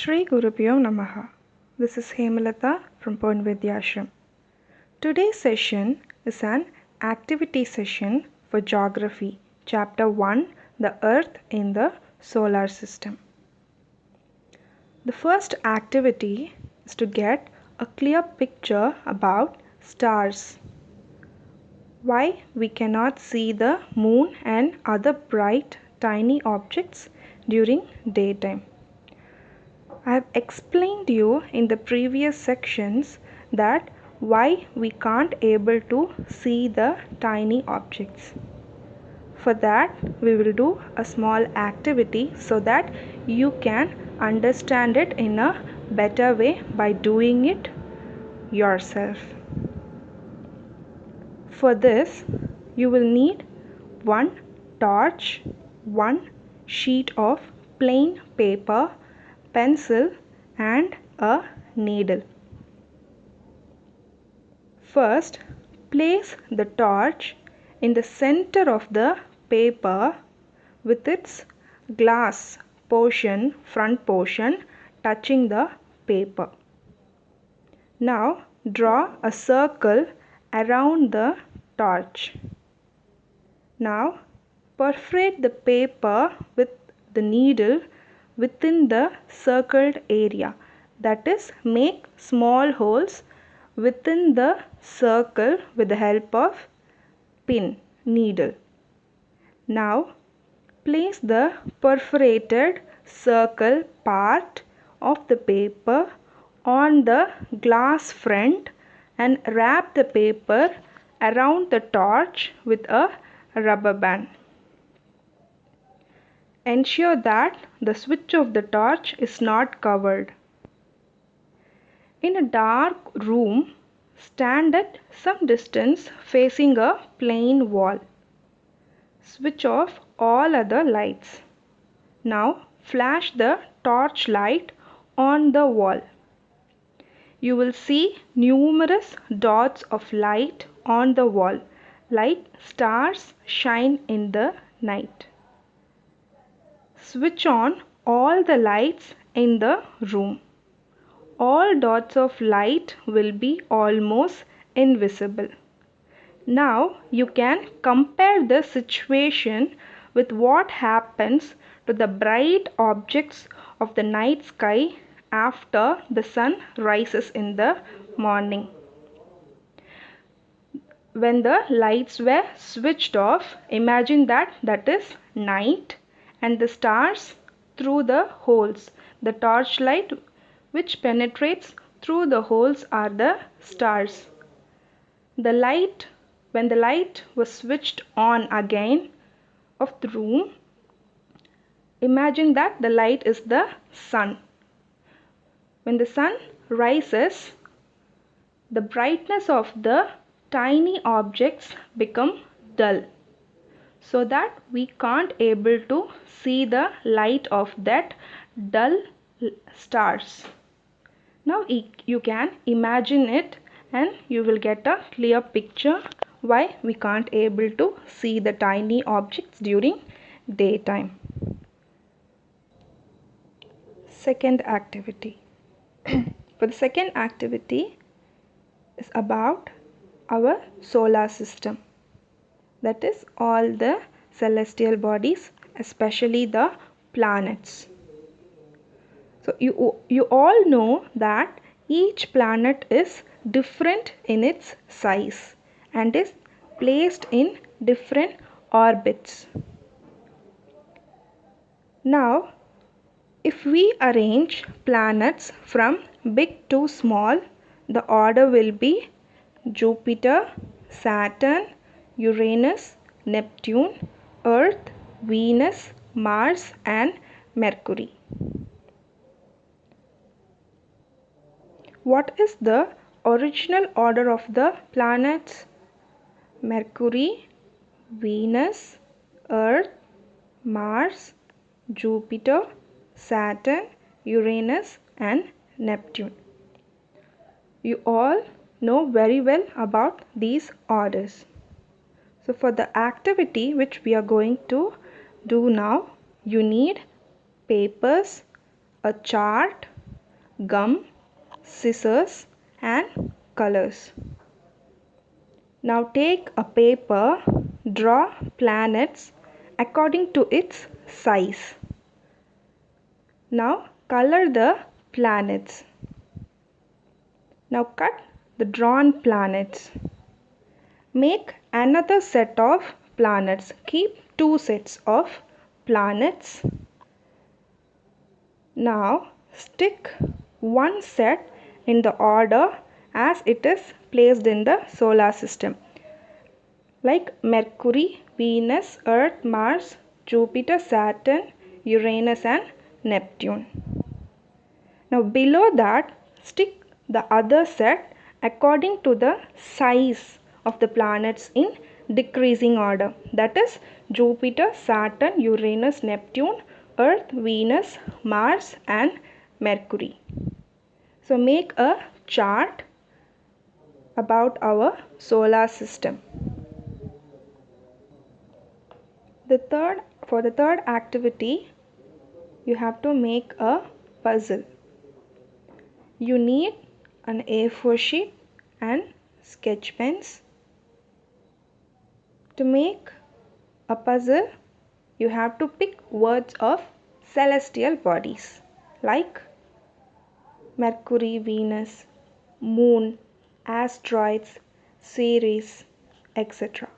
Shri Gurubhyo Namaha. This is Hemalata from Pon Vidyashram. Today's session is an activity session for Geography, Chapter 1, The Earth in the Solar System. The first activity is to get a clear picture about stars. Why we cannot see the moon and other bright tiny objects during daytime. I have explained you in the previous sections that why we can't able to see the tiny objects. For that we will do a small activity so that you can understand it in a better way by doing it yourself. For this you will need one torch, one sheet of plain paper, pencil and a needle. First, place the torch in the center of the paper with its glass portion, front portion touching the paper. Now draw a circle around the torch. Now perforate the paper with the needle within the circled area, that is, make small holes within the circle with the help of pin needle. Now place the perforated circle part of the paper on the glass front and wrap the paper around the torch with a rubber band. Ensure that the switch of the torch is not covered. In a dark room, stand at some distance facing a plain wall. Switch off all other lights. Now flash the torch light on the wall. You will see numerous dots of light on the wall, like stars shine in the night. Switch on all the lights in the room. All dots of light will be almost invisible. Now you can compare the situation with what happens to the bright objects of the night sky after the sun rises in the morning. When the lights were switched off, imagine that is night, and the stars through the holes. The torchlight which penetrates through the holes are the stars. When the light was switched on again of the room, imagine that the light is the sun. When the sun rises, the brightness of the tiny objects become dull, so that we can't able to see the light of that dull stars. Now you can imagine it and you will get a clear picture why we can't able to see the tiny objects during daytime. Second activity. For the second activity is about our solar system. That is all the celestial bodies, especially the planets. So you all know that each planet is different in its size and is placed in different orbits. Now, if we arrange planets from big to small, the order will be Jupiter, Saturn, Uranus, Neptune, Earth, Venus, Mars and Mercury. What is the original order of the planets? Mercury, Venus, Earth, Mars, Jupiter, Saturn, Uranus and Neptune. You all know very well about these orders. So for the activity which we are going to do now, you need papers, a chart, gum, scissors and colors. Now take a paper, draw planets according to its size. Now color the planets. Now cut the drawn planets. Make another set of planets. Keep 2 sets of planets. Now stick one set in the order as it is placed in the solar system, like Mercury, Venus, Earth, Mars, Jupiter, Saturn, Uranus and Neptune. Now below that, stick the other set according to the size of the planets in decreasing order, that is Jupiter, Saturn, Uranus, Neptune, Earth, Venus, Mars and Mercury. So make a chart about our solar system. For the third activity, you have to make a puzzle. You need an A4 sheet and sketch pens. To make a puzzle, you have to pick words of celestial bodies like Mercury, Venus, Moon, asteroids, Ceres, etc.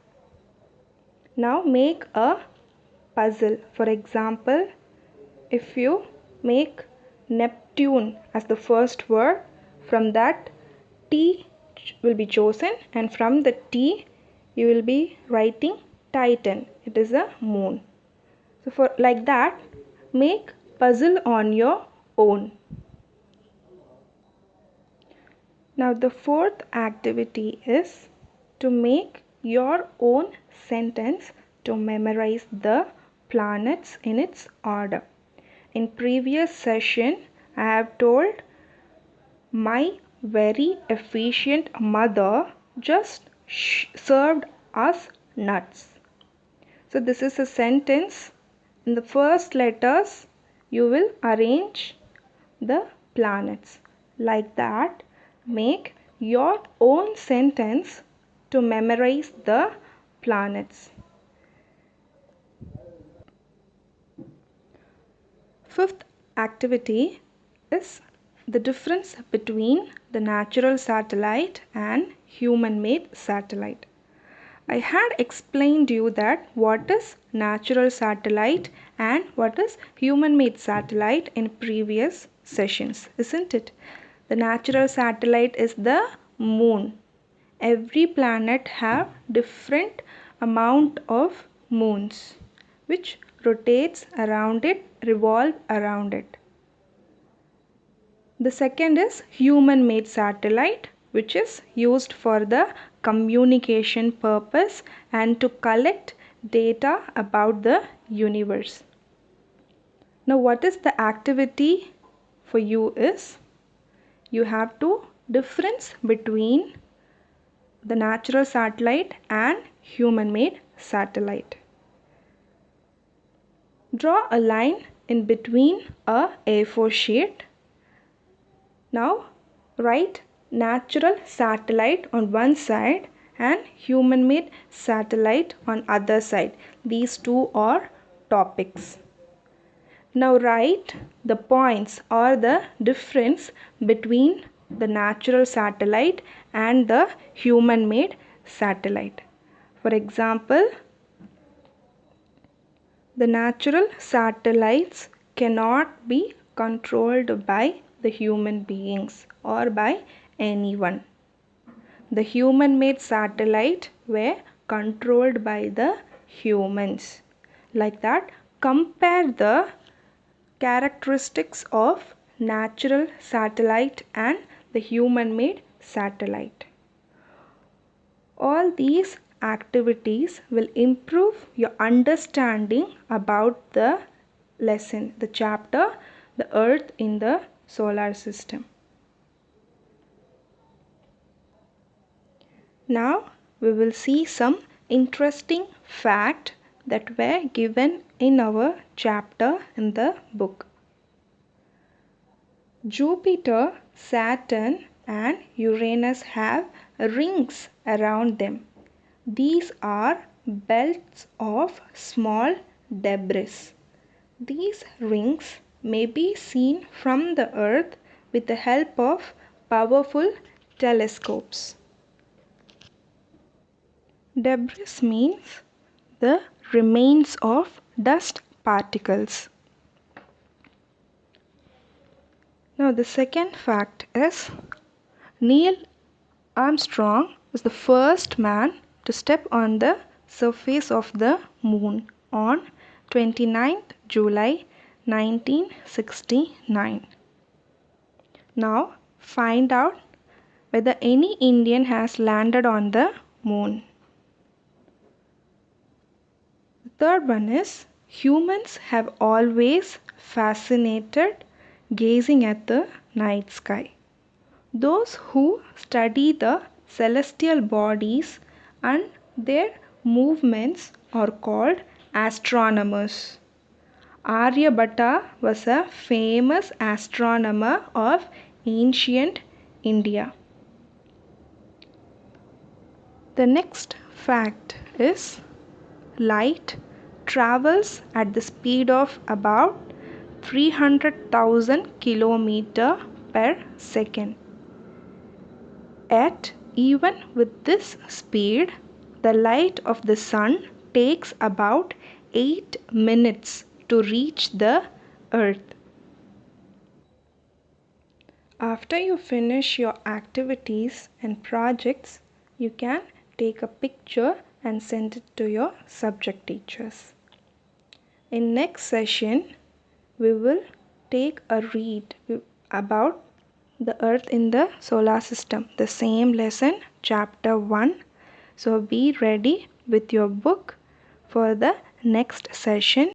Now make a puzzle. For example, if you make Neptune as the first word, from that T will be chosen, and from the T you will be writing Titan. It is a moon. So for like that, make puzzle on your own. Now the fourth activity is to make your own sentence to memorize the planets in its order. In previous session, I have told my very efficient mother just served us nuts. So this is a sentence. In the first letters, you will arrange the planets. Like that, make your own sentence to memorize the planets. Fifth activity is the difference between the natural satellite and human-made satellite. I had explained you that what is natural satellite and what is human-made satellite in previous sessions, isn't it? The natural satellite is the moon. Every planet have different amount of moons which rotates around it, revolve around it. The second is human-made satellite, which is used for the communication purpose and to collect data about the universe. Now what is the activity for you is, you have to difference between the natural satellite and human-made satellite. Draw a line in between a A4 sheet. Now write natural satellite on one side and human-made satellite on other side. These two are topics. Now write the points or the difference between the natural satellite and the human-made satellite. For example, the natural satellites cannot be controlled by the human beings or by anyone. The human-made satellite were controlled by the humans. Like that, compare the characteristics of natural satellite and the human-made satellite. All these activities will improve your understanding about the lesson, the chapter, the Earth in the solar system. Now we will see some interesting facts that were given in our chapter in the book. Jupiter, Saturn, and Uranus have rings around them. These are belts of small debris. These rings may be seen from the Earth with the help of powerful telescopes. Debris means the remains of dust particles. Now, the second fact is Neil Armstrong was the first man to step on the surface of the moon on 29th July 1969. Now, find out whether any Indian has landed on the moon. The third one is humans have always fascinated gazing at the night sky. Those who study the celestial bodies and their movements are called astronomers. Aryabhatta was a famous astronomer of ancient India. The next fact is light travels at the speed of about 300,000 km per second. Yet, even with this speed, the light of the sun takes about 8 minutes to reach the earth. After you finish your activities and projects, you can take a picture and send it to your subject teachers. In next session, we will take a read about the earth in the solar system, the same lesson, chapter 1. So be ready with your book for the next session.